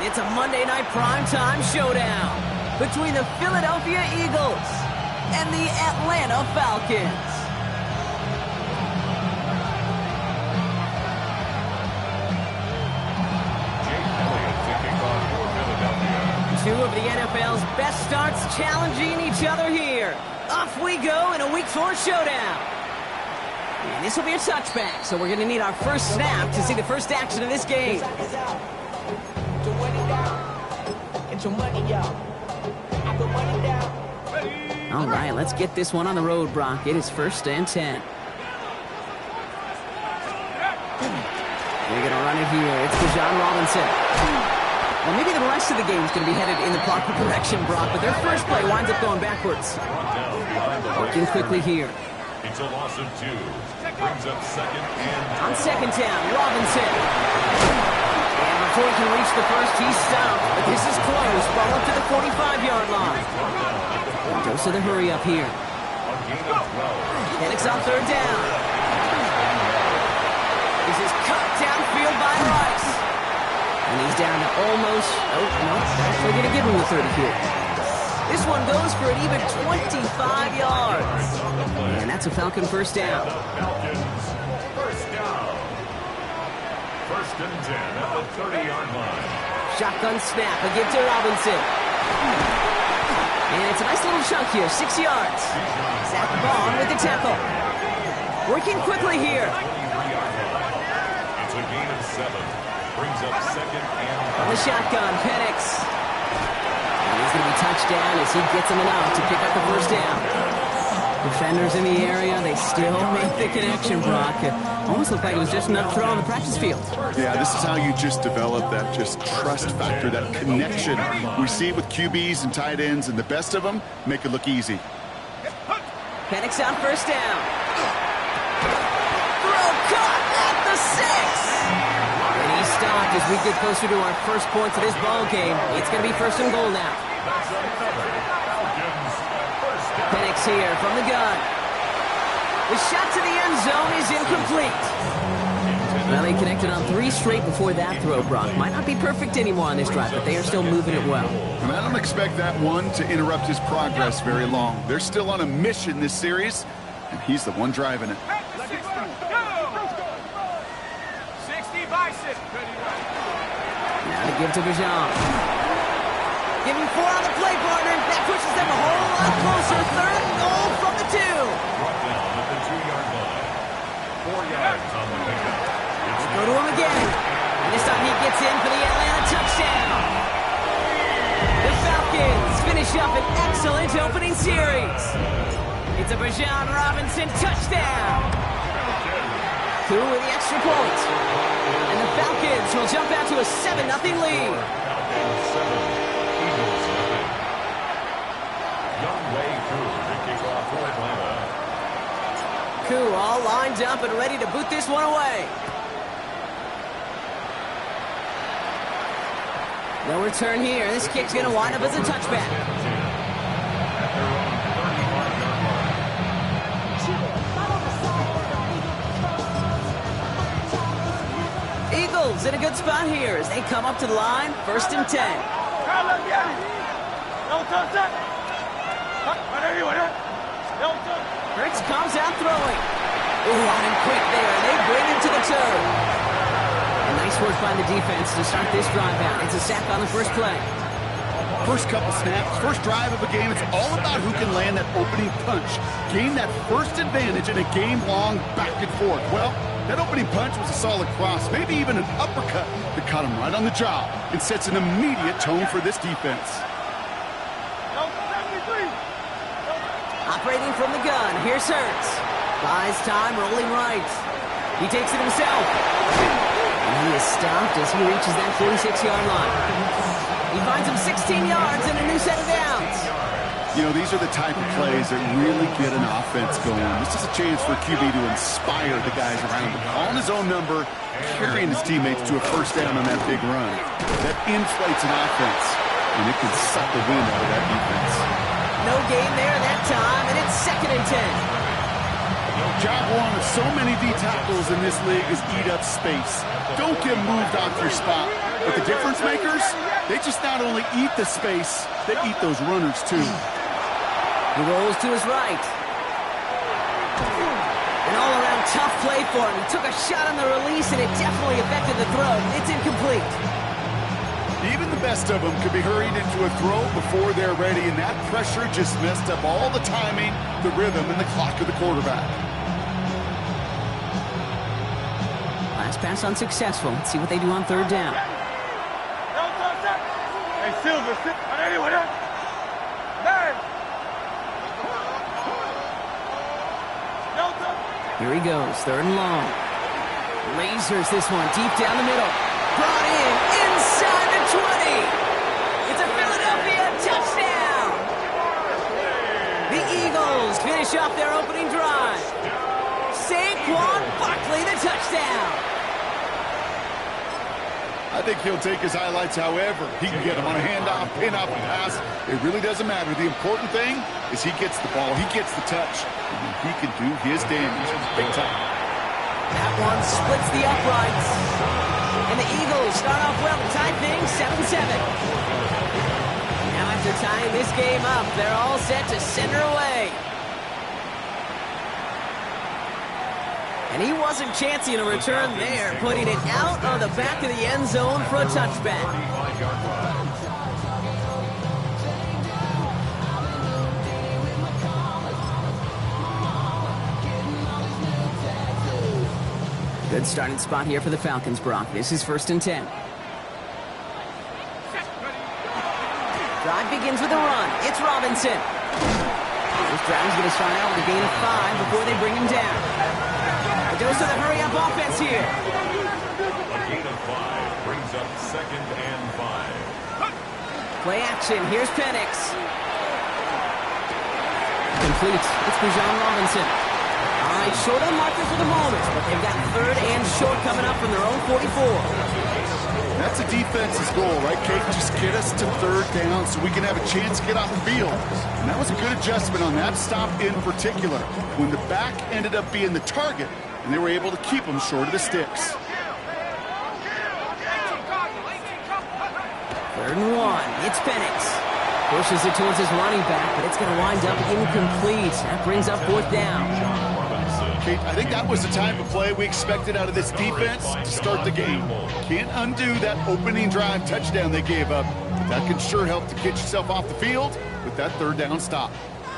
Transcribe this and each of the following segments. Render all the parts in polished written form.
It's a Monday night primetime showdown between the Philadelphia Eagles and the Atlanta Falcons. Two of the NFL's best starts challenging each other here. Off we go in a Week 4 showdown. And this will be a touchback, so we're going to need our first snap to see the first action of this game. All right, let's get this one on the road, Brock. It is 1st and 10. We're going to run it here. It's Bijan Robinson. Well, maybe the rest of the game is going to be headed in the proper direction, Brock, but their first play winds up going backwards. Working quickly here. It's a loss of 2. Brings up 2nd and... On 2nd down, Robinson. And before he can reach the first, he's stopped. But this is close. Ball up to the 45-yard line. Goes to the hurry up here. Penix on 3rd down. This is cut downfield by Rice. And he's down to almost... Oh, no. Actually going to give him the 30 here. This one goes for an even 25 yards. And that's a Falcon first down. Falcons first down. 1st and 10 at the 30-yard line. Shotgun snap. A give to Robinson. And it's a nice little chunk here. 6 yards. Zach Vaughn with the tackle. Working quickly here. It's a gain of 7. Brings up 2nd and... On the shotgun, Penix. And he's going to be touchdown as he gets him enough to pick up the first down. Defenders in the area, they still make the connection, Brock. It almost looked like it was just enough throw on the practice field. Yeah, this is how you just develop that just trust factor, that connection. We see it with QBs and tight ends, and the best of them make it look easy. Penix on 1st down. Throw caught at the 6. And he stopped as we get closer to our first points of this ball game. It's going to be 1st and goal now. Penix here from the gun. The shot to the end zone is incomplete. Well, they connected on 3 straight before that throw, Brock. Might not be perfect anymore on this drive, but they are still moving it well. And I don't expect that one to interrupt his progress very long. They're still on a mission this series, and he's the one driving it. Now to give to Bijan. Give him 4 on the play, partner. That pushes them a whole lot closer. 3rd and goal from the 2. Brought down at the 2-yard line. 4 yards on the pickup. Go to him again. And this time he gets in for the Atlanta touchdown. The Falcons finish up an excellent opening series. It's a Bijan Robinson touchdown. Coup with the extra point. And the Falcons will jump out to a 7-0 lead. Falcons 7, Eagles 0. Young Way Coup to kick off for Atlanta. Coup all lined up and ready to boot this one away. No return here. This kick's going to wind up as a touchback. Eagles in a good spot here as they come up to the line. 1st and 10. Hurts comes out throwing. Ooh, on him quick there. They bring him to the turf. And nice work by the defense to start this drive out. It's a sack on the first play. First couple snaps, first drive of a game, it's all about who can land that opening punch. Gain that first advantage in a game-long back and forth. Well, that opening punch was a solid cross, maybe even an uppercut that caught him right on the job and sets an immediate tone for this defense. Operating from the gun, here's Hurts. Buys time, rolling right. He takes it himself. And he is stopped as he reaches that 46-yard line. He finds him 16 yards and a new set of downs. You know, these are the type of plays that really get an offense going. This is a chance for QB to inspire the guys around him. On his own number, carrying his teammates to a first down on that big run. That inflates an offense, and it can suck the wind out of that defense. No gain there that time, and it's 2nd and 10. Job one of so many D tackles in this league is eat up space. Don't get moved off your spot. But the difference makers, They just not only eat the space, they eat those runners too. He rolls to his right. An all-around tough play for him. He took a shot on the release, and it definitely affected the throw. It's incomplete. Even the best of them could be hurried into a throw before they're ready, and that pressure just messed up all the timing, the rhythm, and the clock of the quarterback. Last pass unsuccessful. Let's see what they do on third down. Hey, Silver, anyone else? Here he goes, third and long. Lasers this one deep down the middle. Brought in, inside the 20. It's a Philadelphia touchdown. The Eagles finish off their opening drive. Saquon Barkley, the touchdown. I think he'll take his highlights however he can get them on a handoff, pin-off, and pass. It really doesn't matter. The important thing is he gets the ball, he gets the touch, and he can do his damage big time. That one splits the uprights. And the Eagles start off well to tie things 7-7. Now after tying this game up, they're all set to send her away. And he wasn't chancing a return there, putting it out on the back of the end zone for a touchback. Good starting spot here for the Falcons, Brock. This is 1st and 10. Drive begins with a run. It's Robinson. This drive's going to start out with a gain of 5 before they bring him down. It goes to the hurry-up offense here. A gain of 5 brings up 2nd and 5. Play action. Here's Penix. Complete. It's Bijan Robinson. All right, short on marker for the moment, but they've got 3rd and short coming up from their own 44. That's a defense's goal, right, Kate? Just get us to 3rd down so we can have a chance to get off the field. And that was a good adjustment on that stop in particular, when the back ended up being the target, and they were able to keep them short of the sticks. 3rd and 1. It's Penix. Pushes it towards his running back, but it's going to wind up incomplete. That brings up 4th down. Kate, I think that was the type of play we expected out of this defense to start the game. Can't undo that opening drive touchdown they gave up, but that can sure help to get yourself off the field with that 3rd down stop.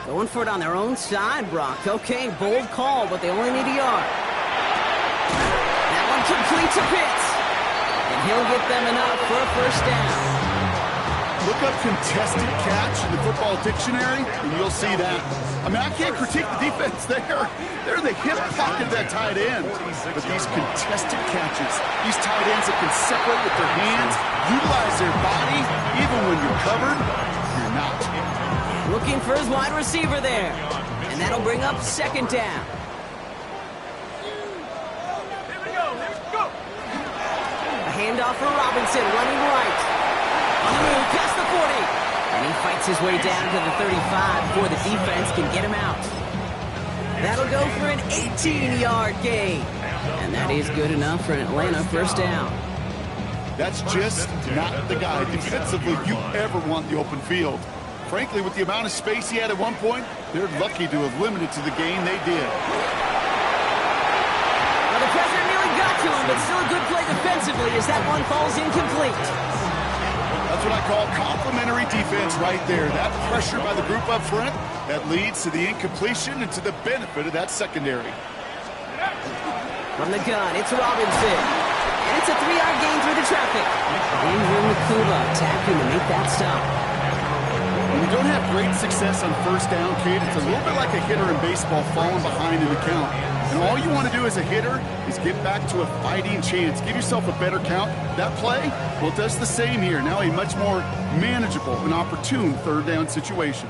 Going for it on their own side, Brock. Okay, bold call, but they only need a yard. That one completes a Pitts. And he'll get them enough for a 1st down. Look up contested catch in the football dictionary, and you'll see that. I mean, I can't critique the defense there. They're in the hip pocket of that tight end. But these contested catches, these tight ends that can separate with their hands, utilize their body, even when you're covered, you're not. Looking for his wide receiver there. And that'll bring up 2nd down. Here we go. A handoff for Robinson, running right. On the move, past the 40. And he fights his way down to the 35 before the defense can get him out. That'll go for an 18-yard gain. And that is good enough for an Atlanta 1st down. That's just not the guy defensively you ever want the open field. Frankly, with the amount of space he had at one point, they're lucky to have limited to the gain they did. Well, the pressure nearly got to him, but still a good play defensively as that one falls incomplete. That's what I call complimentary defense right there. That pressure by the group up front, that leads to the incompletion and to the benefit of that secondary. From the gun, it's Robinson. And it's a 3-yard gain through the traffic. Ingram Nakuba attacking to make that stop. When you don't have great success on 1st down, Kate, it's a little bit like a hitter in baseball falling behind in the count. And all you want to do as a hitter is get back to a fighting chance. Give yourself a better count. That play, well, it does the same here. Now a much more manageable and opportune 3rd down situation.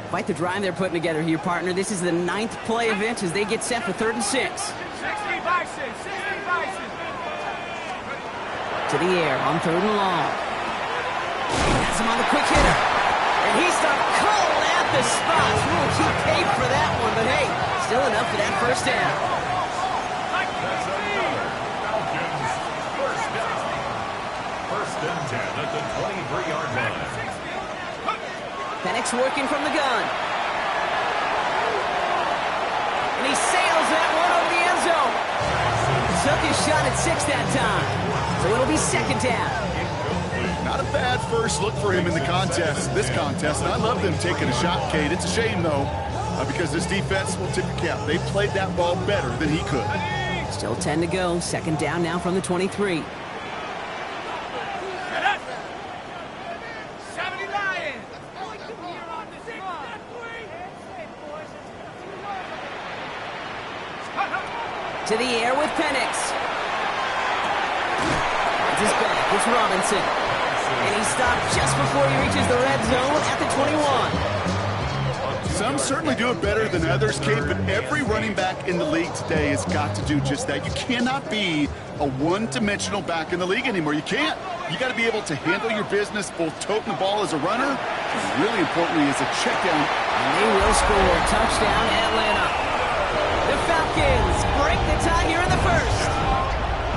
Quite the drive they're putting together here, partner. This is the 9th play event as they get set for 3rd and 6. 60 Bison. To the air on 3rd and long. He has him on the quick hitter. And he starts calling at the spot. We will keep paid for that one, but hey, still enough for that 1st down. That's another Falcons 1st down. 1st and 10 at the 23-yard Penix working from the gun. And he sails that one over the end zone. Took his shot at 6 that time. So it'll be second down. Not a bad first look for him in the contest, this contest. And I love them taking a shot, Kate. It's a shame, though, because this defense will tip your cap. They played that ball better than he could. Still 10 to go. Second down now from the 23. To the air with Penix. It's his back. It's Robinson. And he stopped just before he reaches the red zone at the 21. Some certainly do it better than others, Kate, but every running back in the league today has got to do just that. You cannot be a one-dimensional back in the league anymore. You can't. You got to be able to handle your business, both toting the ball as a runner, and really importantly as a check down. And they will score. Touchdown, Atlanta. The Falcons break the tie here in the first.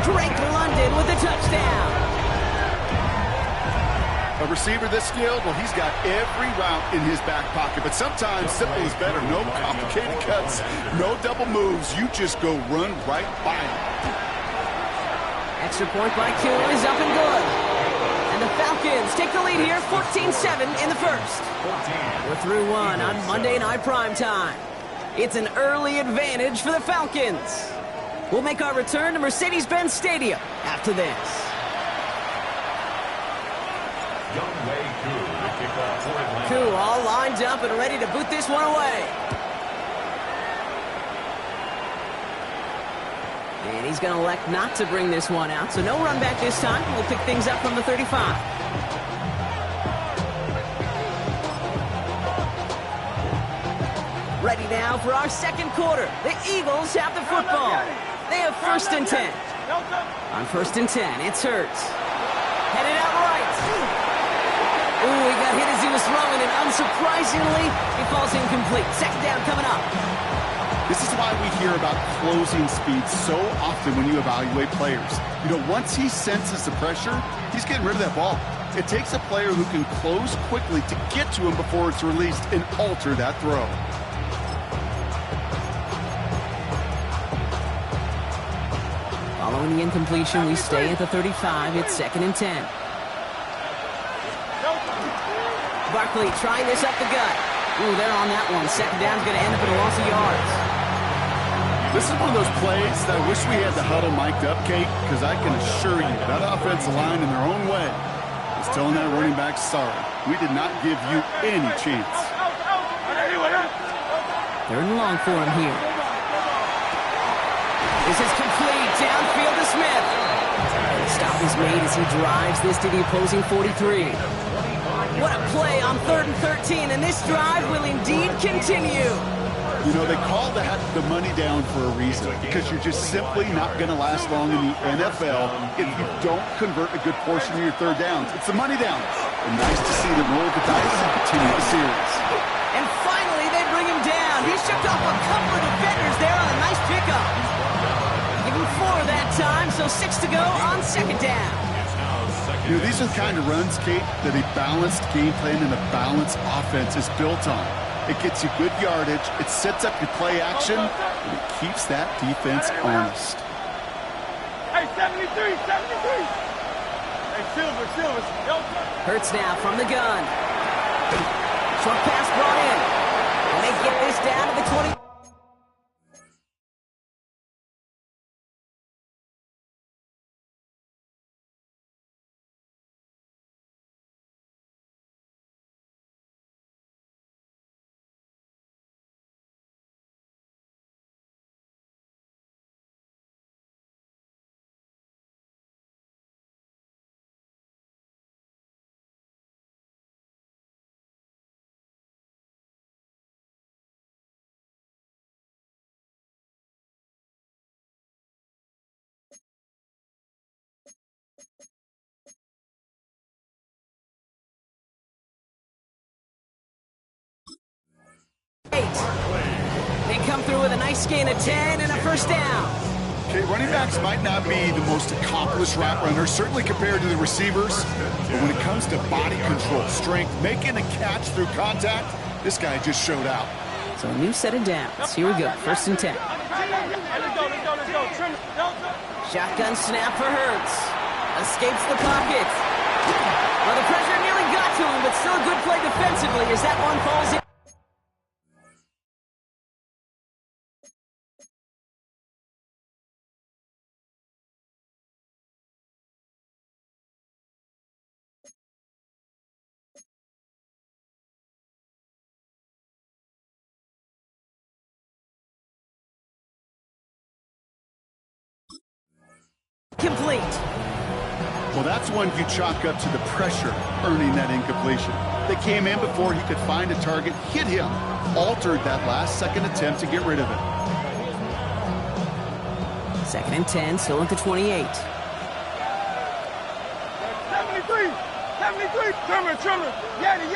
Drake London with a touchdown. A receiver this skilled, well, he's got every route in his back pocket, but sometimes simple is better. No complicated cuts, no double moves. You just go run right by him. Extra point by Kuhn is up and good. And the Falcons take the lead here, 14-7 in the first. We're through one on Monday Night Primetime. It's an early advantage for the Falcons. We'll make our return to Mercedes-Benz Stadium after this. Koo all lined up and ready to boot this one away. And he's going to elect not to bring this one out, so no run back this time. We'll pick things up from the 35. Ready now for our second quarter. The Eagles have the football. They have first and 10. On first and 10, it's Hurts. Headed out right. Ooh, he got hit as he was throwing, and unsurprisingly, he falls incomplete. Second down coming up. This is why we hear about closing speed so often when you evaluate players. You know, once he senses the pressure, he's getting rid of that ball. It takes a player who can close quickly to get to him before it's released and alter that throw. Following the incompletion, we stay at the 35. It's second and 10. Barkley trying this up the gut. Ooh, they're on that one. Second down's going to end up in a loss of yards. This is one of those plays that I wish we had the huddle mic'd up, Kate, because I can assure you that offensive line in their own way is telling that running back, sorry, we did not give you any chance. Third and long for him here. This is complete. Downfield to Smith. And the stop is made as he drives this to the opposing 43. What a play on 3rd and 13, and this drive will indeed continue. You know, they call that the money down for a reason, because you're just simply not going to last long in the NFL if you don't convert a good portion of your third downs. It's the money down. And nice to see them roll the dice and continue the series. And finally, they bring him down. He shook off a couple of defenders there on a nice pickup. Give him 4 that time, so 6 to go on second down. You know, these are the kind of runs, Kate, that a balanced game plan and a balanced offense is built on. It gets you good yardage, it sets up your play action, and it keeps that defense honest. Hey, 73, 73. Hey, Silver. Hurts now from the gun. Short pass brought in. And they get this down to the 20. They come through with a nice gain of 10 and a first down. Okay, running backs might not be the most accomplished route runners, certainly compared to the receivers. But when it comes to body control, strength, making a catch through contact, this guy just showed out. So a new set of downs. Here we go, 1st and 10. Shotgun snap for Hurts. Escapes the pocket. Well, the pressure nearly got to him, but still a good play defensively as that one falls in. Complete. Well, that's one you chalk up to the pressure earning that incompletion. They came in before he could find a target, hit him, altered that last-second attempt to get rid of it. 2nd and 10, still at the 28. 73! 73! Trimmer! Yeti!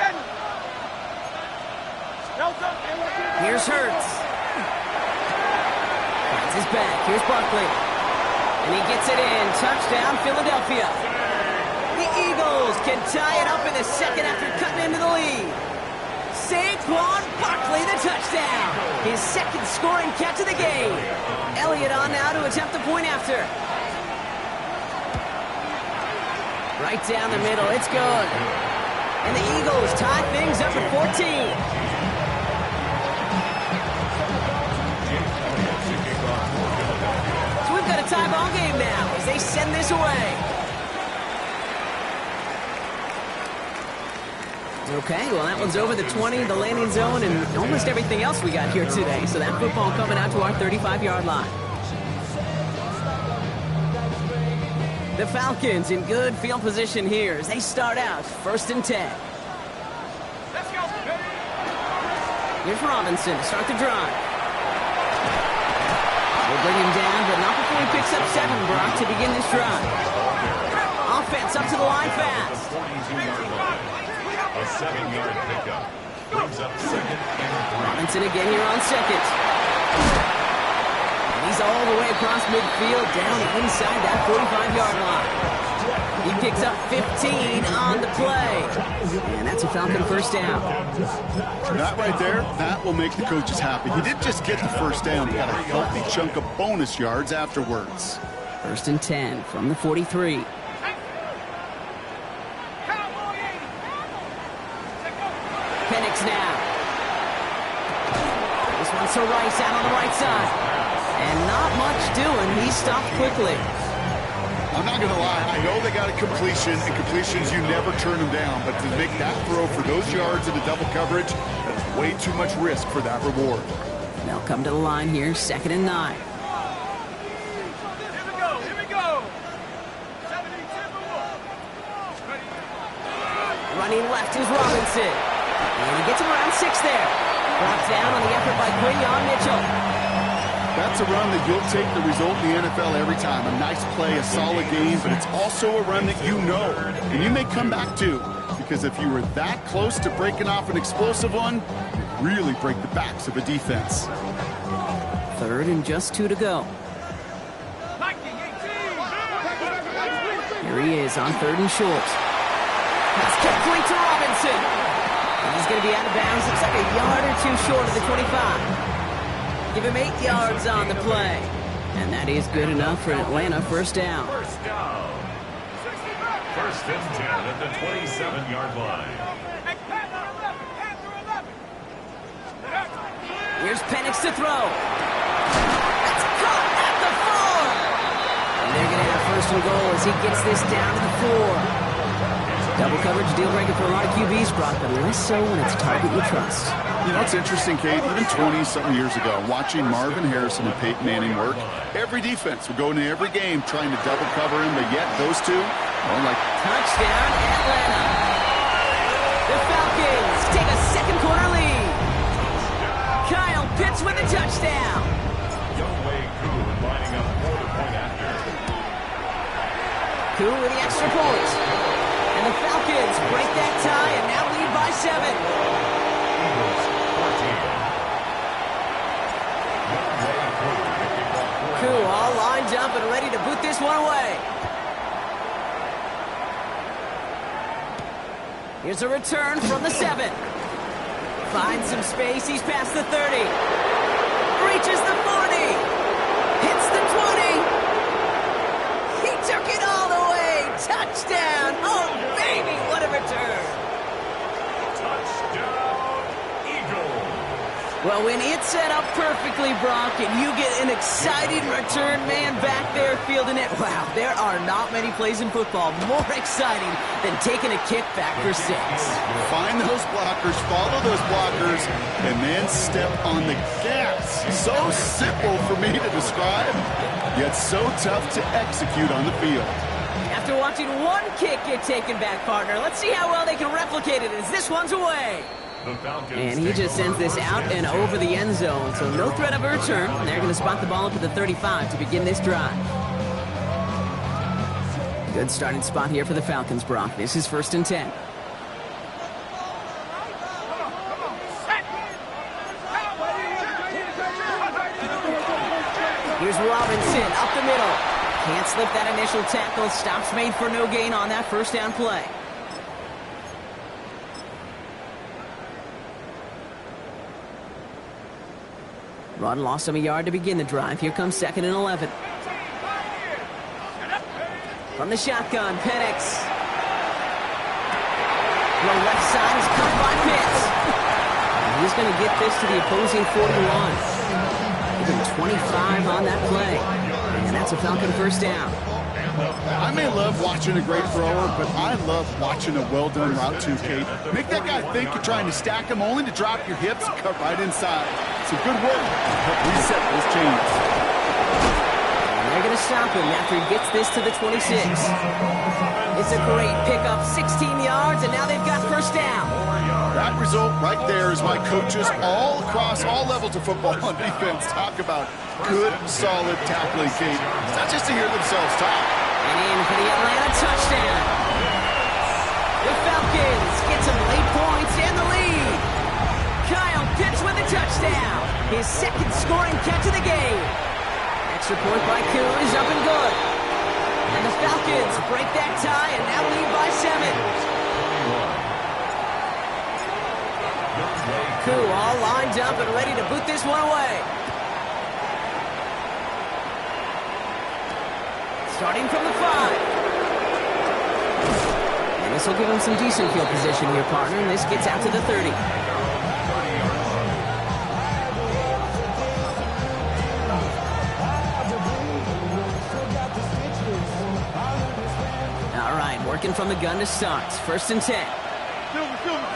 Here's Hurts. Finds his back. Here's Barkley. And he gets it in. Touchdown, Philadelphia. The Eagles can tie it up in the second after cutting into the lead. Saquon Barkley, the touchdown. His second scoring catch of the game. Elliott on now to attempt the point after. Right down the middle. It's good. And the Eagles tie things up at 14. We've got a tie ball game now as they send this away. Okay, well, that one's over the 20, the landing zone, and almost everything else we got here today. So that football coming out to our 35-yard line. The Falcons in good field position here as they start out 1st and 10. Let's go. Here's Robinson to start the drive. We'll bring him down, but not before he picks up 7, Brock, to begin this drive. Offense up to the line fast. A 7-yard pickup. Brings up 2nd and 3. Robinson again here on 2nd. And he's all the way across midfield, down inside that 45-yard line. He picks up 15 on the play. And that's a Falcon 1st down. That right there, that will make the coaches happy. He didn't just get the 1st down. He got a healthy chunk of bonus yards afterwards. 1st and 10 from the 43. Penix now. This one's to Rice out on the right side. And not much doing. He stopped quickly. I'm not going to lie. I know they got a completion, and completions, you never turn them down. But to make that throw for those yards in the double coverage, that's way too much risk for that reward. They'll come to the line here, 2nd and 9. Here we go. Running left is Robinson. And he gets him around 6 there. Brought down on the effort by Quinyon Mitchell. That's a run that you'll take the result in the NFL every time. A nice play, a solid game, but it's also a run that you know. And you may come back to, because if you were that close to breaking off an explosive one, you really break the backs of a defense. 3rd and just 2 to go. Here he is on 3rd and short. Pass complete to Robinson. And he's going to be out of bounds. Looks like a yard or 2 short of the 25. Give him 8 yards on the play. And that is good enough for an Atlanta 1st down. 1st down. 1st and 10 at the 27-yard line. Here's Penix to throw. That's caught at the 4. And they're going to have 1st and goal as he gets this down to the 4. Double coverage deal breaker for a lot of QBs, Brock, but less so when it's a target you trust. You know, it's interesting, Kate, even 20-something years ago, watching Marvin Harrison and Peyton Manning work, every defense would go into every game trying to double cover him, but yet those two, well, like... Touchdown, Atlanta. The Falcons take a 2nd quarter lead. Kyle Pitts with a touchdown. Youngway Koo lining up for the point after. Koo with the extra point. And the Falcons break that tie and now lead by 7. Eagles 14. Koo all lined Here's a return from the 7. Finds some space. He's past the 30. Reaches the 40. Hits the 20. He took it all the way. Touchdown. Oh, baby, what a return. Touchdown, Eagles. Well, when it's set up perfectly, Brock, and you get an exciting return man back there fielding it, wow, there are not many plays in football more exciting than taking a kick back for 6. Find those blockers, follow those blockers, and then step on the gas. So simple for me to describe, yet so tough to execute on the field. After watching one kick get taken back, partner, let's see how well they can replicate it as this one's away. The Falcons And he just sends this out and over the end zone, so no threat of a return. They're going to spot the ball up at the 35 to begin this drive. Good starting spot here for the Falcons, Brock. This is 1st and 10. Here's Robinson up the middle. Can't slip that initial tackle. Stops made for no gain on that first down play. Rod lost him a yard to begin the drive. Here comes 2nd and 11. From the shotgun, Penix. The left side is cut by Pitts. And he's going to get this to the opposing 41. Even 25 on that play. And that's a Falcon first down. I may love watching a great thrower, but I love watching a well-done route too, Kate. Make that guy think you're trying to stack him only to drop your hips and cut right inside. Some good work to help reset those chains. And they're going to stop him after he gets this to the 26. It's a great pickup, 16 yards, and now they've got first down. That result right there is why coaches all across all levels of football on defense talk about good, solid tackling, Kate. It's not just to hear themselves talk. And in for the Atlanta touchdown. The Falcons get some late points and the lead. Kyle Pitts with a touchdown. His 2nd scoring catch of the game. Extra point by Koo is up and good. And the Falcons break that tie and now lead by 7. Koo all lined up and ready to boot this one away. Starting from the 5. And this will give him some decent field position here, partner. And this gets out to the 30. All right, working from the gun to start. 1st and 10. Silver, 73.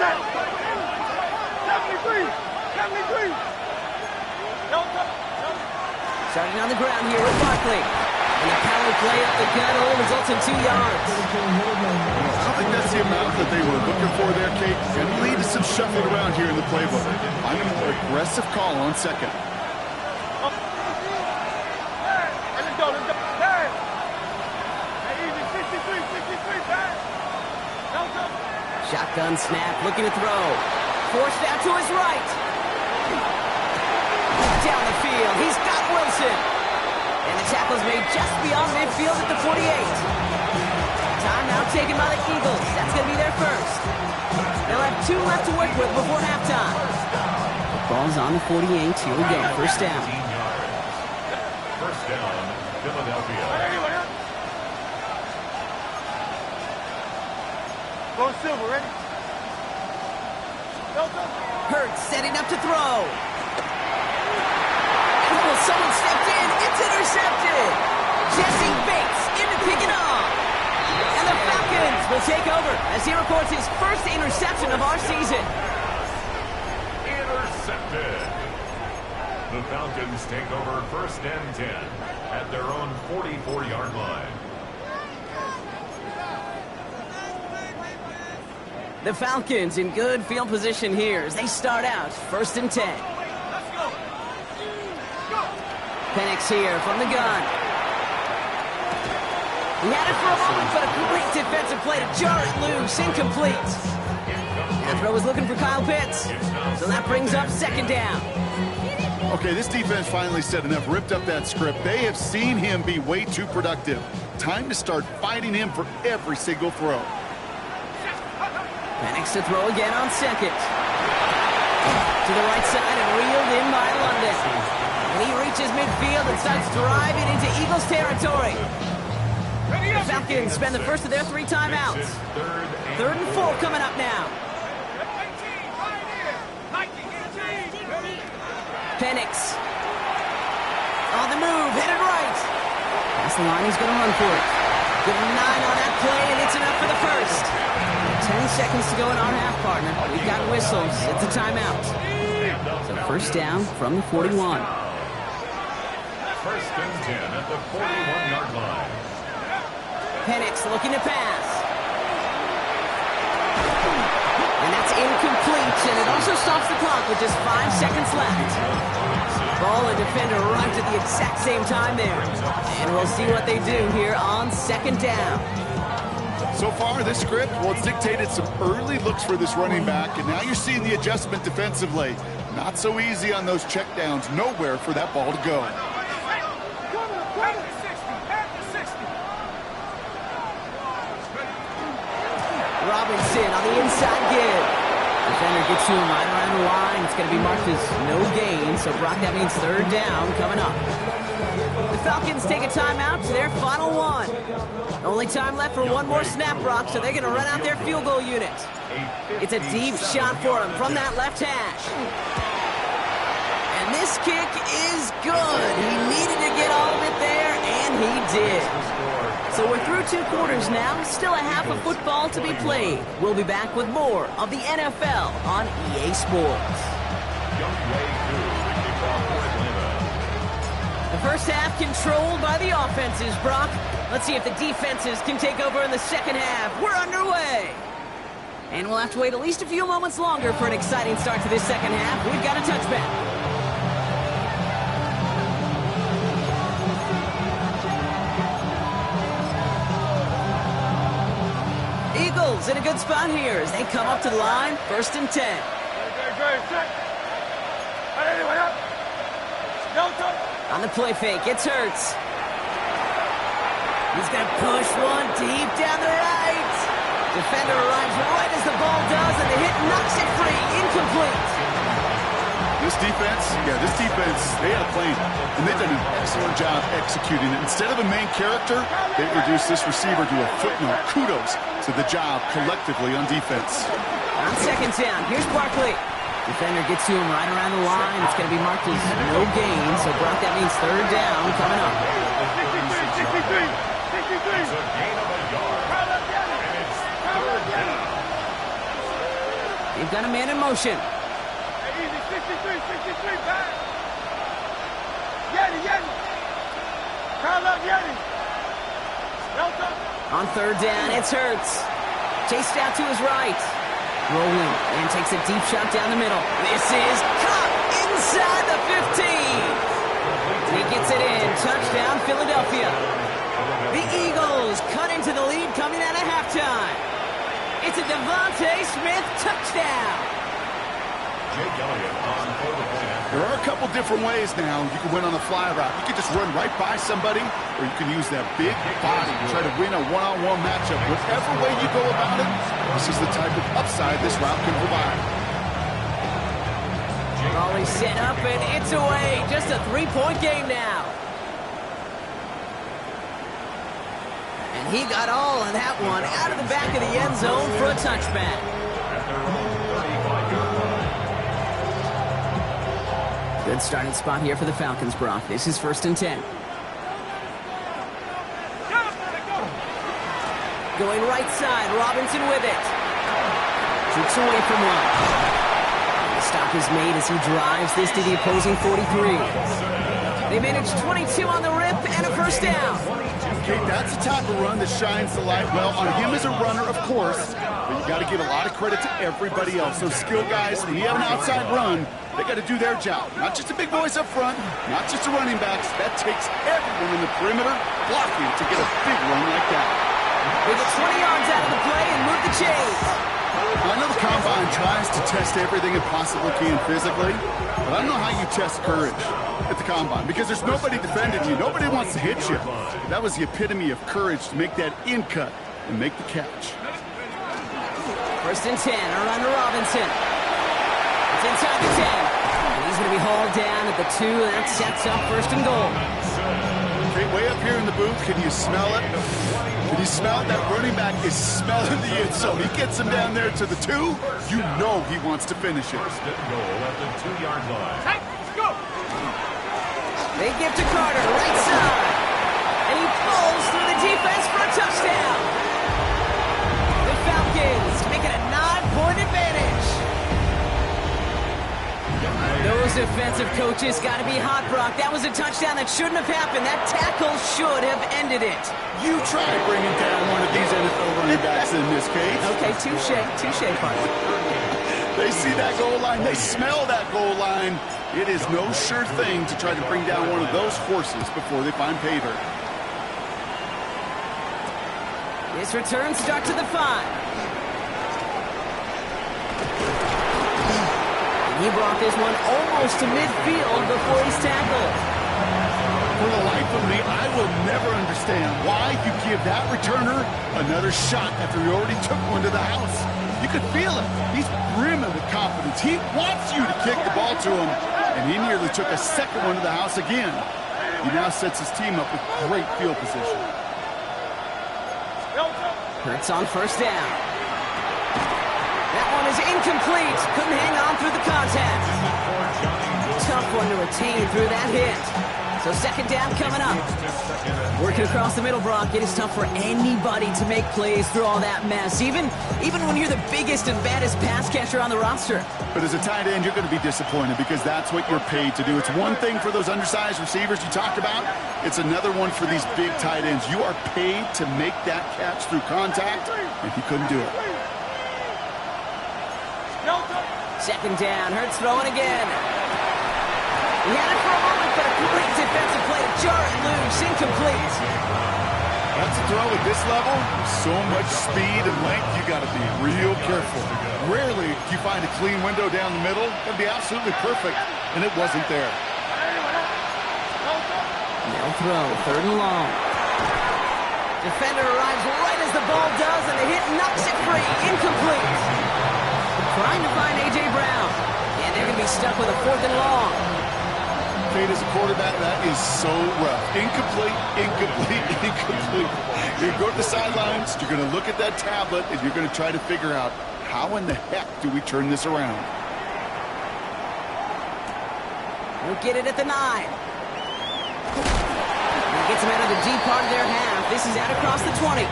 Starting on the ground here with Barkley. And the power play up the gut only results in 2 yards. I don't think that's the amount that they were looking for there, Kate. And lead to some shuffling around here in the playbook. I'm a more aggressive call on 2nd. Let's go. Hey, easy, 63, pass. Go. Shotgun snap, looking to throw. Forced out to his right. Down the field, he's got Wilson. And the tackle's made just beyond midfield at the 48. Timeout taken by the Eagles. That's going to be their first. They'll have 2 left to work with before halftime. The ball's on the 48. Here we go. First down. 15 yards. First down, Philadelphia. Go Silver, ready? Go. Hurts setting up to throw. And someone stepped in. It's intercepted. Jesse Bates in to pick it off. And the Falcons will take over as he records his first interception of our season. Intercepted. The Falcons take over 1st and 10 at their own 44-yard line. The Falcons in good field position here as they start out 1st and 10. Penix here from the gun. He had it for a moment, but a great defensive play to jar it loose. Incomplete. And the throw was looking for Kyle Pitts. So that brings up 2nd down. Okay, this defense finally said enough, ripped up that script. They have seen him be way too productive. Time to start fighting him for every single throw. Penix to throw again on second. To the right side and reeled in by London. And he reaches midfield and starts driving into Eagles territory. The Falcons spend the first of their 3 timeouts. 3rd and 4 coming up now. Penix. On the move, headed right. That's the line, he's going to run for it. Give him 9 on that play, and it's enough for the first. 10 seconds to go in our half, partner. We've got whistles. It's a timeout. So first down from the 41. First and 10 at the 41-yard line. Penix looking to pass. And that's incomplete, and it also stops the clock with just 5 seconds left. Ball and defender arrived at the exact same time there. And we'll see what they do here on 2nd down. So far, this script, well, it's dictated some early looks for this running back, and now you're seeing the adjustment defensively. Not so easy on those checkdowns. Nowhere for that ball to go. Robinson on the inside give. Defender gets to him right around the line. It's going to be marked as no gain. So, Brock, that means 3rd down coming up. The Falcons take a timeout to their final 1. Only time left for 1 more snap, Brock, so they're going to run out their field goal unit. It's a deep shot for him from that left hash. And this kick is good. He needed to get all of it there, and he did. So we're through 2 quarters now, still a half of football to be played. We'll be back with more of the NFL on EA Sports. The first half controlled by the offenses, Brock. Let's see if the defenses can take over in the second half. We're underway. And we'll have to wait at least a few moments longer for an exciting start to this second half. We've got a touchback. Eagles in a good spot here as they come up to the line, 1st and 10. On the play fake, it's Hurts. He's going to push one deep down the right. Defender arrives right as the ball does, and the hit knocks it free. Incomplete. This defense, they had a plan, and they've done an excellent job executing it. Instead of a main character, they reduced this receiver to a footnote. Kudos to the job collectively on defense. On 2nd down, here's Barkley. Defender gets to him right around the line. It's going to be marked as no gain, so Brock, that means 3rd down coming up. 63. It's a gain of a yard. And it's 3rd down. They've got a man in motion. 63, pass. Yeti. Call up Yeti. Delta. On 3rd down, it's Hurts. Chased out to his right. Rolling and takes a deep shot down the middle. This is caught inside the 15. He gets it in. Touchdown, Philadelphia. The Eagles cut into the lead coming out of halftime. It's a Devontae Smith touchdown. There are a couple different ways now you can win on the fly route. You can just run right by somebody, or you can use that big body to try to win a one-on-one matchup. Whatever way you go about it, this is the type of upside this route can provide. Ball is set up, and it's away. Just a 3-point game now. And he got all of that one out of the back of the end zone for a touchback. Good starting spot here for the Falcons, Brock. This is 1st and 10. Going right side, Robinson with it. Shoots away from one. The stop is made as he drives this to the opposing 43. They manage 22 on the rip and a 1st down. Okay, that's the type of run that shines the light well on him as a runner, of course. But you got to give a lot of credit to everybody else. Those skill guys, when you have an outside run, they got to do their job. Not just the big boys up front, not just the running backs. That takes everyone in the perimeter blocking to get a big run like that. They get 20 yards out of the play and move the chains. I know the Combine tries to test everything it possibly can physically, but I don't know how you test courage at the Combine because there's nobody defending you. Nobody wants to hit you. That was the epitome of courage to make that in cut and make the catch. First and 10, around to Robinson. It's inside the 10. And he's going to be hauled down at the 2, and that sets up first and goal. Okay, way up here in the booth, can you smell it? Can you smell it? That running back is smelling the end zone. He gets him down there to the 2. You know he wants to finish it. First and goal at the 2-yard line. Hey, let's go. They give to Carter, right side. And he pulls through the defense for a touchdown. The Falcons making a 9-point advantage. Those defensive coaches got to be hot, Brock. That was a touchdown that shouldn't have happened. That tackle should have ended it. You try bringing down one of these NFL running backs in this case. Okay, touche, partner. They see that goal line. They smell that goal line. It is no sure thing to try to bring down one of those horses before they find pay dirt. This return start to the 5. He brought this one almost to midfield before he's tackled. For the life of me, I will never understand why you give that returner another shot after he already took one to the house. You could feel it. He's brimming with confidence. He wants you to kick the ball to him, and he nearly took a second one to the house again. He now sets his team up with great field position. Hurts on first down. That one is incomplete. Couldn't hang on through the contact. Tough one to retain through that hit. So second down coming up. Working across the middle, Brock. It is tough for anybody to make plays through all that mess, even when you're the biggest and baddest pass catcher on the roster. But as a tight end, you're going to be disappointed because that's what you're paid to do. It's one thing for those undersized receivers you talked about. It's another one for these big tight ends. You are paid to make that catch through contact, and he couldn't do it. Second down, Hurts throwing again. He had it for a moment, but a great defensive play to jar it loose, incomplete. That's a throw at this level. So much speed and length, you got to be real careful. Rarely do you find a clean window down the middle. That'd be absolutely perfect, and it wasn't there. They'll throw, third and long. Defender arrives right as the ball does, and the hit knocks it free, incomplete. Trying to find A.J. Brown. And they're going to be stuck with a fourth and long. Kate, as a quarterback, that is so rough. Incomplete, incomplete, incomplete. You're going to the sidelines, you're going to look at that tablet, and you're going to try to figure out how in the heck do we turn this around. We'll get it at the 9. And gets them out of the deep part of their half. This is out across the 20.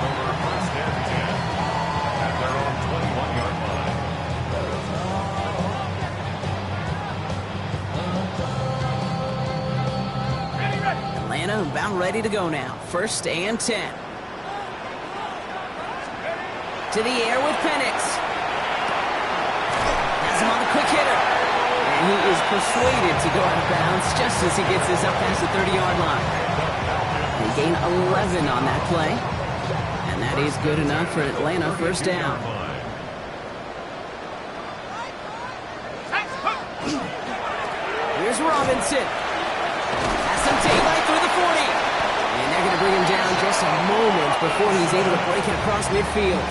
Atlanta about ready to go now. First and 10. To the air with Penix. Has him on the quick hitter. And he is persuaded to go out of bounds just as he gets this up past the 30-yard line. They gain 11 on that play. And that is good enough for Atlanta first down. Here's Robinson. Has some daylight through the 40. And they're going to bring him down just a moment before he's able to break it across midfield.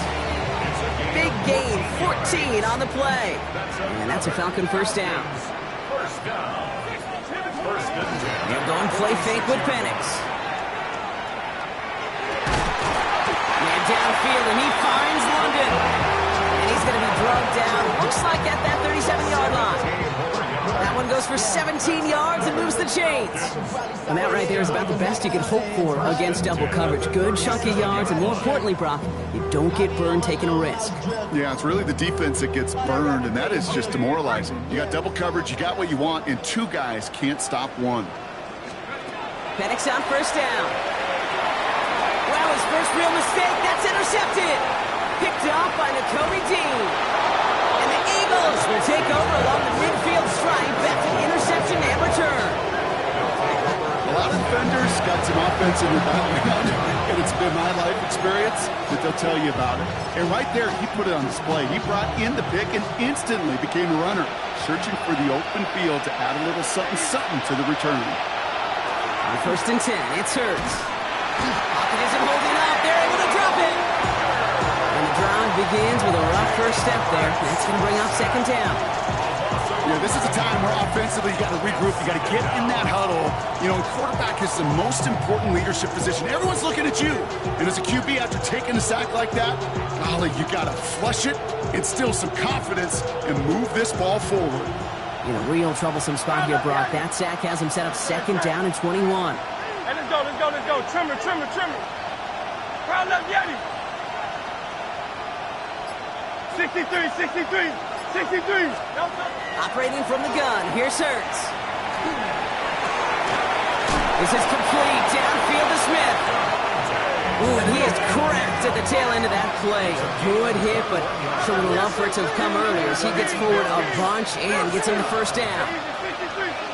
Big gain, 14 on the play. And that's a Falcon first down. They're going play fake with Penix. Man downfield, and he finds London. And he's going to be drugged down, looks like at that 37-yard line. That one goes for 17 yards and moves the chains. And that right there is about the best you can hope for against double coverage. Good chunky yards, and more importantly, Brock, you don't get burned taking a risk. Yeah, it's really the defense that gets burned, and that is just demoralizing. You got double coverage, you got what you want, and two guys can't stop one. Penix on first down. Well, his first real mistake, that's intercepted. Picked off by Nakobe Dean. And the Eagles will take over along the midfield stripe after the interception and return. A lot of defenders got some offense in their background, and it's been my life experience that they'll tell you about it. And right there, he put it on display. He brought in the pick and instantly became a runner, searching for the open field to add a little something to the return. On first and 10, it's Hurts. Pocket isn't holding up. They're able to drop it. And the drive begins with a rough first step there. That's going to bring up second down. Yeah, this is a time where offensively you got to regroup. You got to get in that huddle. You know, quarterback is the most important leadership position. Everyone's looking at you. And as a QB, after taking a sack like that, golly, you got to flush it, instill some confidence, and move this ball forward. In a real troublesome spot here, Brock. That sack has him set up second down and 21. Hey, let's go, let's go, let's go. Trimmer, trimmer, trimmer. Crowd left, Yeti. 63, 63, 63. Operating from the gun, here's Hurts. This is complete, downfield to Smith. Ooh, and he is cracked at the tail end of that play. Good hit, but sure would love for it to have come earlier as he gets forward a bunch and gets him the first down.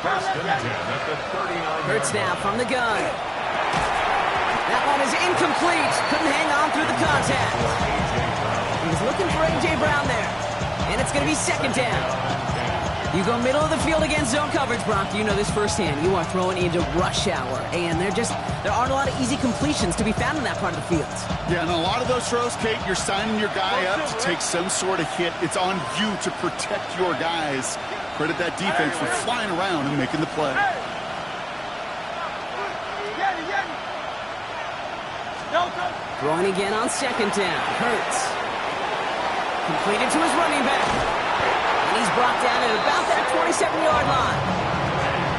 First and 10 at the 39. Hurts now from the gun. That one is incomplete. Couldn't hang on through the contact. He's looking for A.J. Brown there. And it's going to be second down. You go middle of the field against zone coverage, Brock. You know this firsthand. You are throwing into rush hour. And there aren't a lot of easy completions to be found in that part of the field. Yeah, and a lot of those throws, Kate, you're signing your guy up to take some sort of hit. It's on you to protect your guys. Credit that defense for flying around and making the play. Throwing again on second down. Hurts. Completed to his running back. And he's brought down at about that 27-yard line.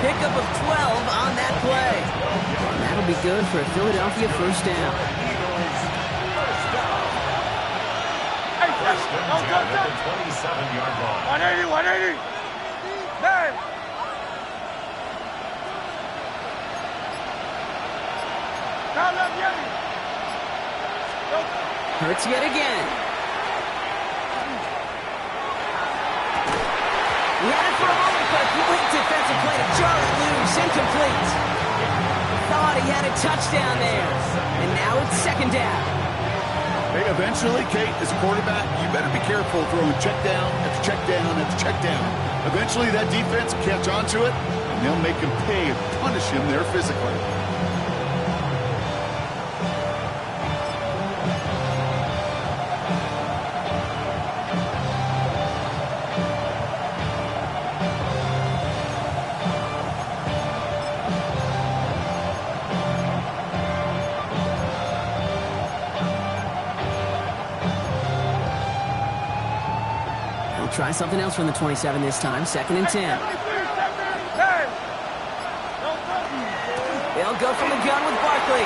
Pickup of 12 on that play. And that'll be good for a Philadelphia first down. First and 10 at the 27-yard line. 180, 180. Hey. Crowd left, Yeti. Hurts yet again. He had it for a moment, but a great defensive play to Charlie loose, incomplete. Thought he had a touchdown there, and now it's second down. Hey, eventually, Kate, as a quarterback, you better be careful throwing check down after check down after check down. Eventually, that defense will catch on to it, and they'll make him pay and punish him there physically. Try something else from the 27 this time. Second and 10. They'll go from the gun with Barkley.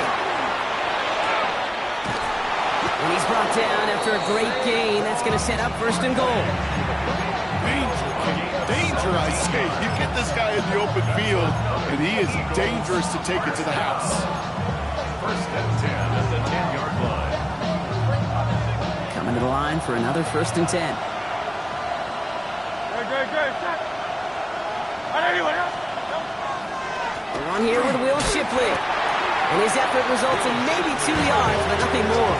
And he's brought down after a great gain. That's going to set up first and goal. Danger, I say. You get this guy in the open field, and he is dangerous to take it to the house. First and 10 at the 10-yard line. Coming to the line for another first and 10. We're on here with Will Shipley. And his effort results in maybe 2 yards, but nothing more.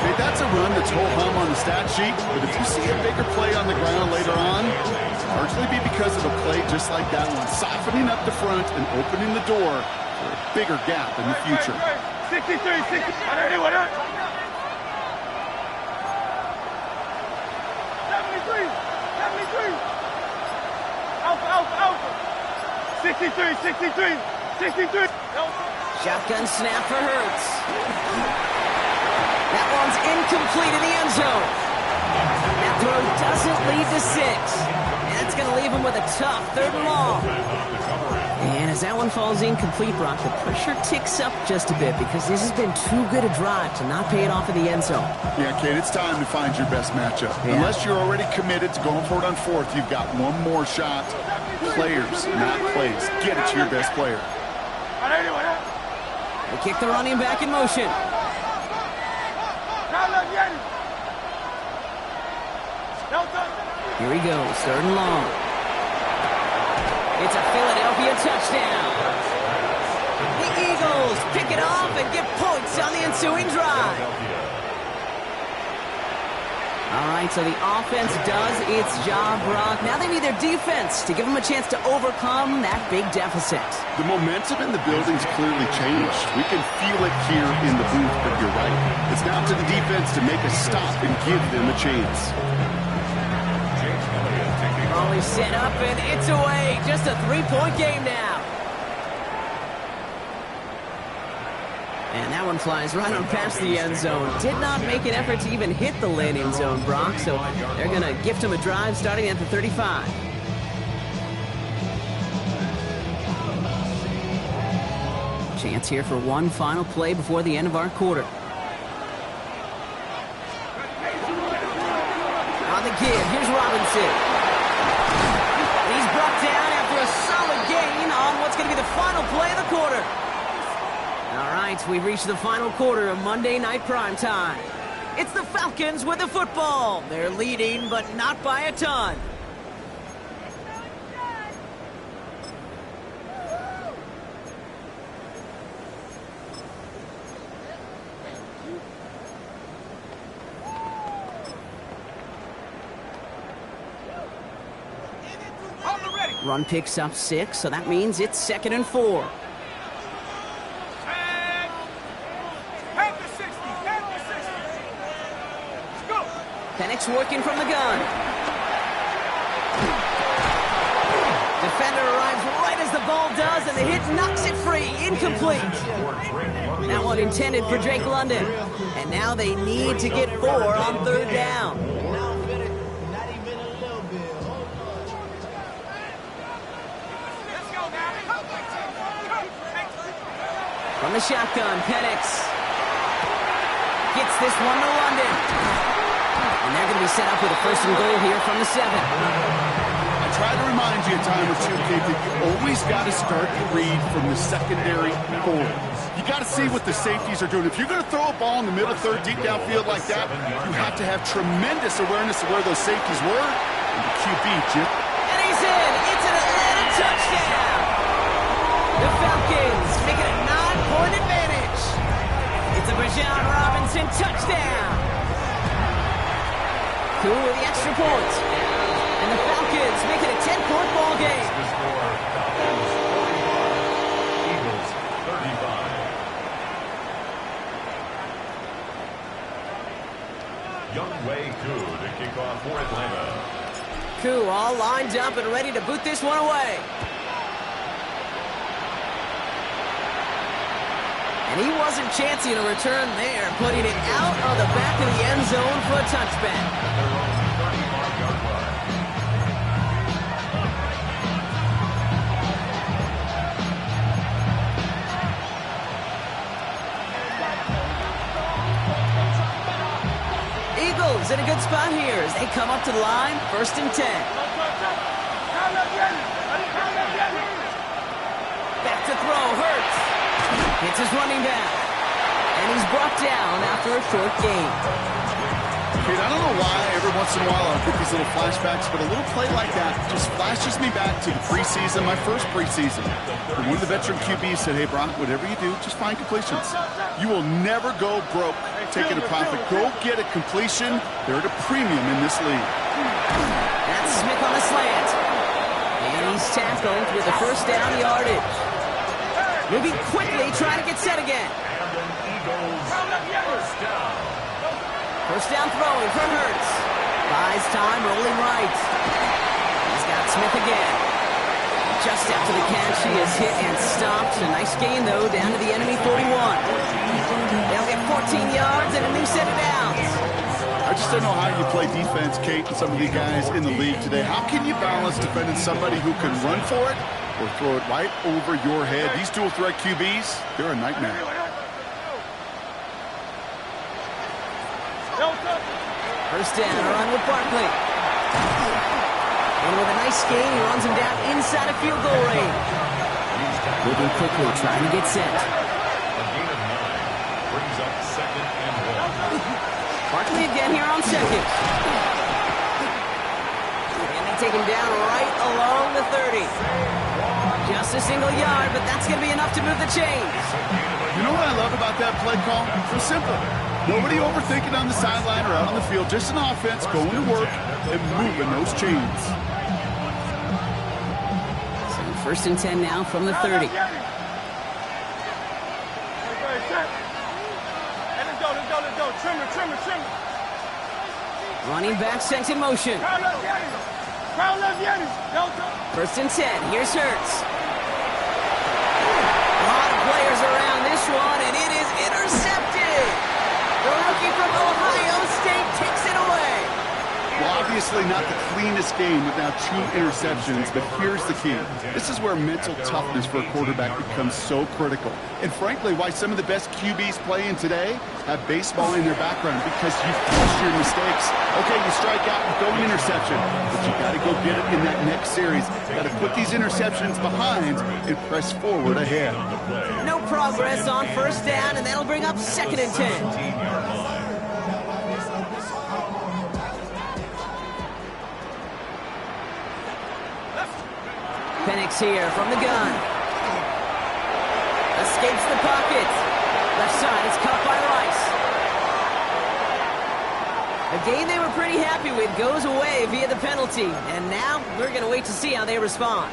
Hey, that's a run that's whole hum on the stat sheet, but if you see a bigger play on the ground later on, it's largely be because of a play just like that one, softening up the front and opening the door for a bigger gap in the future. 63, 63. 73. Alpha. 63, 63, 63. Shotgun snap for Hurts. That one's incomplete in the end zone. That throw doesn't lead to 6. That's going to leave him with a tough third and long. And as that one falls incomplete, Brock, the pressure ticks up just a bit because this has been too good a drive to not pay it off in the end zone. Yeah, Kate, it's time to find your best matchup. Yeah. Unless you're already committed to going for it on fourth, you've got one more shot. Players, not plays. Get it to your best player. They kick the running back in motion. Here he goes, third and long. It's a Philadelphia touchdown. The Eagles pick it off and get points on the ensuing drive. All right, so the offense does its job, Brock. Now they need their defense to give them a chance to overcome that big deficit. The momentum in the building's clearly changed. We can feel it here in the booth, but you're right. It's now to the defense to make a stop and give them a chance. Ball is set up, and it's away. Just a three-point game now. And that one flies right on past the end zone. Did not make an effort to even hit the landing zone, Brock, so they're going to gift him a drive starting at the 35. Chance here for one final play before the end of our quarter. On the give, here's Robinson. He's brought down after a solid gain on what's going to be the final play of the quarter. All right, we've reached the final quarter of Monday Night Primetime. It's the Falcons with the football. They're leading, but not by a ton. Run picks up 6, so that means it's 2nd and 4. Penix working from the gun. Defender arrives right as the ball does, and the hit knocks it free. Incomplete. That one intended for Drake London. And now they need to get 4 on 3rd down. From the shotgun, Penix gets this one to London. And they're going to be set up with a 1st and goal here from the 7. I try to remind you a time or two, Kate, that you always got to start the read from the secondary forward. You got to see what the safeties are doing. If you're going to throw a ball in the middle third, deep downfield like that, you have to have tremendous awareness of where those safeties were. And the QB, Jim. And he's in. It's an Atlanta touchdown. The Falcons make it a 9-point advantage. It's a Bijan Robinson touchdown. Cool with the extra point. And the Falcons make it a 10-point ball game. Eagles 35. Youngway Koo to kick off for Atlanta. Koo all lined up and ready to boot this one away. And he wasn't chancing a return there, putting it out of the back of the end zone for a touchback. Eagles in a good spot here as they come up to the line, 1st and 10. Back to throw, Hurts. Hits his running back. And he's brought down after a short gain. Kate, I don't know why every once in a while I'll get these little flashbacks, but a little play like that just flashes me back to the preseason, my first preseason. And one of the veteran QBs said, hey, Brock, whatever you do, just find completions. You will never go broke taking a profit. Go get a completion. They're at a premium in this league. That's Smith on the slant. And he's tackled with a 1st down yardage. Moving quickly, trying to get set again. First down throwing from Hurts. Buys time, rolling right. He's got Smith again. Just after the catch, he is hit and stopped. A nice gain, though, down to the enemy 41. They'll get 14 yards and a new set of downs. I just don't know how you play defense, Kate, and some of the guys in the league today. How can you balance defending somebody who can run for it or throw it right over your head? These dual threat QBs, they're a nightmare. First down, a run with Barkley. And with a nice gain, he runs him down inside of field goal range. Moving quickly, trying to get set. A gain of 9 brings up 2nd and 1. Barkley again here on 2nd. And they take him down right along the 30. Just a single yard, but that's going to be enough to move the chains. You know what I love about that play call? So simple. Nobody overthinking on the sideline or out on the field. Just an offense going to work and moving those chains. So first and 10 now from the 30. Let's go. Trimmer. Running back sent in motion. Crowd left Yetis. First and 10. Here's Hurts. A lot of players around this one, and it is intercepted. The rookie from Ohio State takes it away. Well, obviously not the cleanest game with now 2 interceptions, but here's the key. This is where mental toughness for a quarterback becomes so critical. And frankly, why some of the best QBs playing today have baseball in their background, because you force your mistakes. Okay, you strike out and throw an interception, but you got to go get it in that next series. You got to put these interceptions behind and press forward ahead. No progress on first down, and that'll bring up second and 10. Penix here from the gun. Escapes the pocket. Left side is caught by Rice. A game they were pretty happy with goes away via the penalty. And now we're going to wait to see how they respond.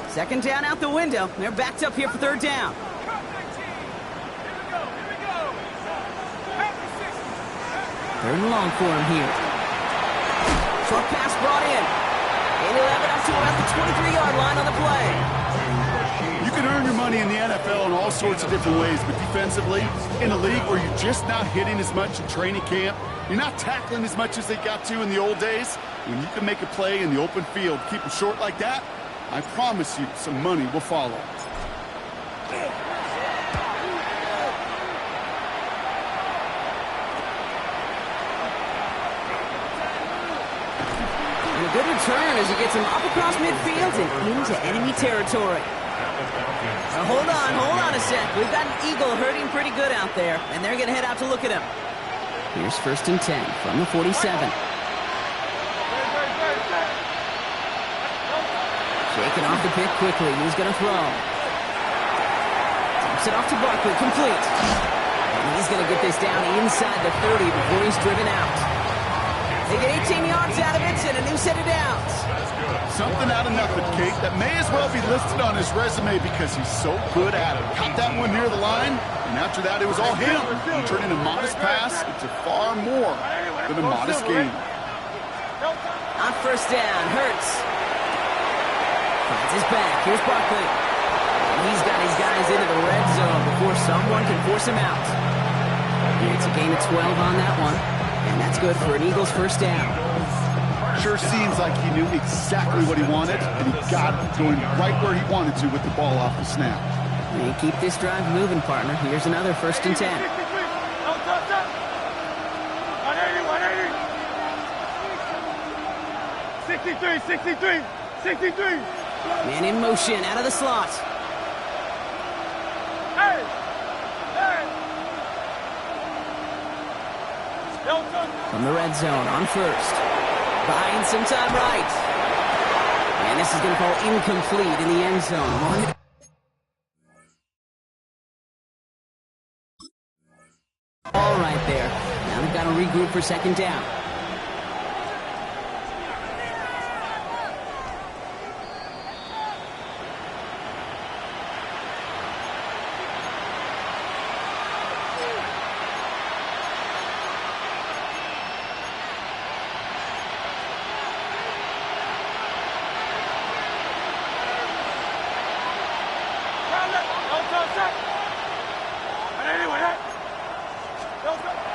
Second down out the window. They're backed up here for third down. Third and long for him here. Short pass brought in. And he'll have it up to about the 23-yard line on the play. You can earn your money in the NFL in all sorts of different ways, but defensively, in a league where you're just not hitting as much in training camp, you're not tackling as much as they got to in the old days, when you can make a play in the open field, keep them short like that, I promise you some money will follow. A good return as he gets him up across midfield and into enemy territory. Now hold on a sec. We've got an Eagle hurting pretty good out there, and they're going to head out to look at him. Here's first and 10 from the 47. Shaking off the pick quickly. He's going to throw. Tips it off to Barkley, complete. And he's going to get this down inside the 30 before he's driven out. They get 18 yards out of it and a new set of downs. Something out of nothing, Kate, that may as well be listed on his resume because he's so good at it. Caught that one near the line, and after that it was all him. He turned in a modest pass into far more than a modest game. On first down, Hurts. Finds his back. Here's Barkley. He's got his guys into the red zone before someone can force him out. It's a gain of 12 on that one. And that's good for an Eagles first down. Sure seems like he knew exactly what he wanted, and he got it going right where he wanted to with the ball off the snap. And keep this drive moving, partner. Here's another first and 10. 63. Man in motion, out of the slot. From the red zone, on first. Buying some time right. And this is going to fall incomplete in the end zone. All right there. Now they've got to regroup for second down.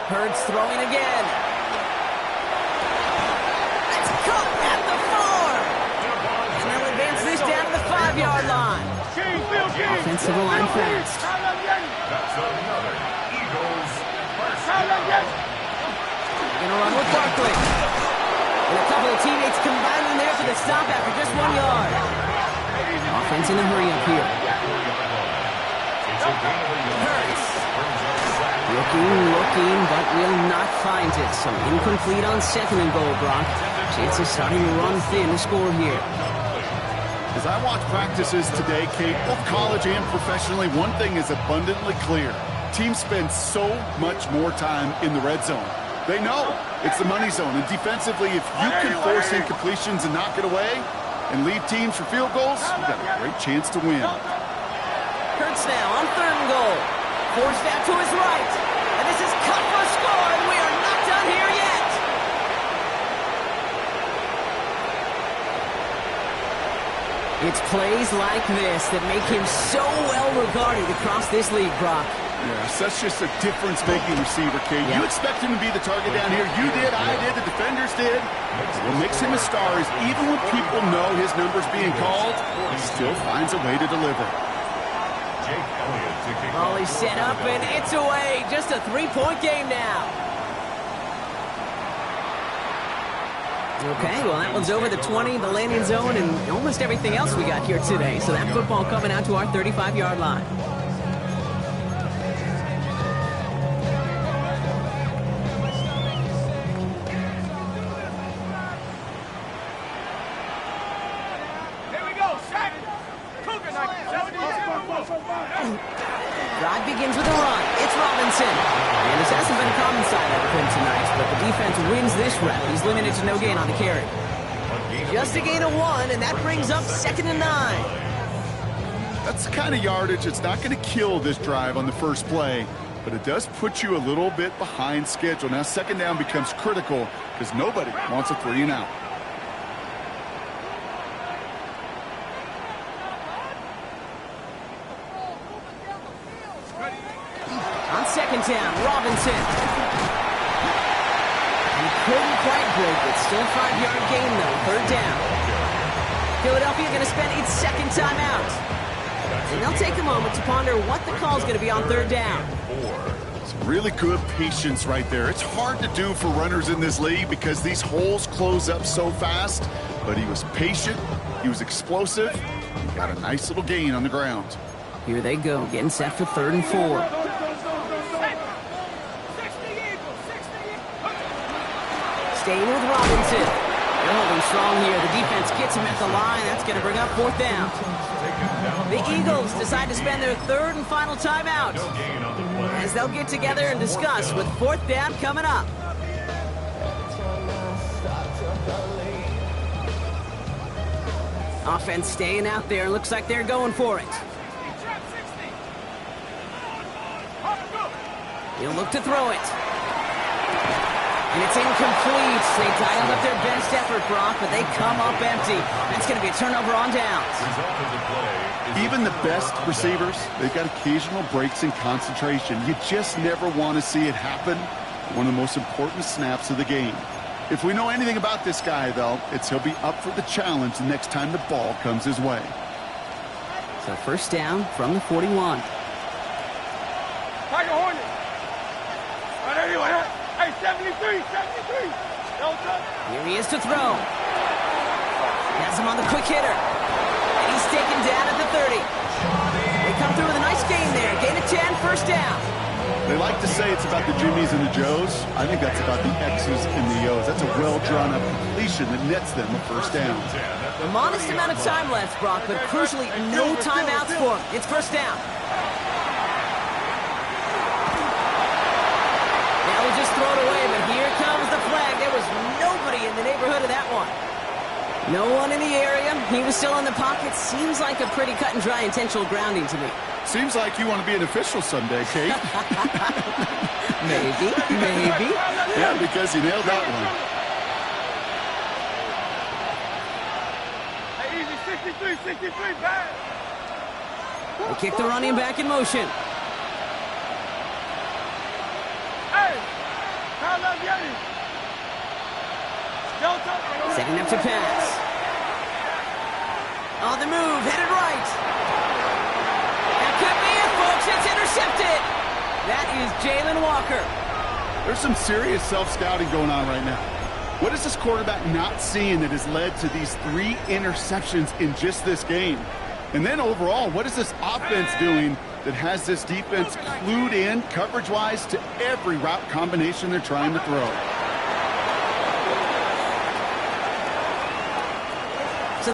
Hurts throwing again. It's caught at the 4. And they'll advance this down to the 5-yard line. Offensive line fast. That's another Eagles first. They're going to run with Barkley. And a couple of teammates combining there for the stop after just 1 yard. Offense in a hurry up here. Hurts. Looking, but will not find it. So incomplete on second and goal, Brock. Chances starting to run thin to score here. As I watch practices today, Kate, both college and professionally, one thing is abundantly clear. Teams spend so much more time in the red zone. They know it's the money zone. And defensively, if you can force incompletions and knock it away and lead teams for field goals, you've got a great chance to win. Hurts now on 3rd and goal. Forced out to his right. And this is cut for a score, and we are not done here yet. It's plays like this that make him so well regarded across this league, Brock. Yes, that's just a difference-making receiver, Kate. Yeah. You expect him to be the target down here. You did, I did, the defenders did. What makes him a star is even when people know his number's being called, he still finds a way to deliver. Ball is set up, and it's away. Just a 3-point game now. Okay, well, that one's over the 20, the landing zone, and almost everything else we got here today. So that football coming out to our 35-yard line. Drive begins with a run. It's Robinson. And this hasn't been a common sight out of him tonight, but the defense wins this rep. He's limited to no gain on the carry. Just a gain of 1, and that brings up 2nd and 9. That's the kind of yardage that's not going to kill this drive on the first play, but it does put you a little bit behind schedule. Now 2nd down becomes critical because nobody wants a 3 and out. On 2nd down, Robinson. He couldn't quite break it. Still a 5-yard gain, though. 3rd down. Philadelphia going to spend its 2nd timeout. And they'll take a moment to ponder what the call is going to be on 3rd down. Some really good patience right there. It's hard to do for runners in this league because these holes close up so fast. But he was patient. He was explosive. He got a nice little gain on the ground. Here they go, getting set for 3rd and 4. Staying with Robinson. They're holding strong here. The defense gets him at the line. That's going to bring up 4th down. The Eagles decide to spend their 3rd and final timeout as they'll get together and discuss with 4th down coming up. Offense staying out there. Looks like they're going for it. He'll look to throw it. And it's incomplete. They dialed up their best effort, Brock, but they come up empty. That's going to be a turnover on downs. Even the best receivers, they've got occasional breaks in concentration. You just never want to see it happen. One of the most important snaps of the game. If we know anything about this guy, though, it's he'll be up for the challenge the next time the ball comes his way. So 1st down from the 41. Tiger Hornet. Right anyway, hey, 73. Here he is to throw. Has him on the quick hitter. And he's taken down at the 30. They come through with a nice gain there. Gain of 10, 1st down. They like to say it's about the Jimmies and the Joes. I think that's about the X's and the O's. That's a well-drawn-up completion that nets them a 1st down. A modest amount of time left, Brock, but crucially, no timeouts for him. It's 1st down. That was just thrown away, but here comes the flag. There was nobody in the neighborhood of that one. No one in the area. He was still in the pocket. Seems like a pretty cut and dry intentional grounding to me. Seems like you want to be an official someday, Kate. Maybe. Yeah, because you nailed that one. Hey, easy, 63, bad. They kick the running back in motion. Hey, I love you. Setting up to pass. On the move, headed right. That could be it, folks. It's intercepted. That is Jalen Walker. There's some serious self-scouting going on right now. What is this quarterback not seeing that has led to these 3 interceptions in just this game? And then overall, what is this offense doing that has this defense clued in coverage-wise to every route combination they're trying to throw?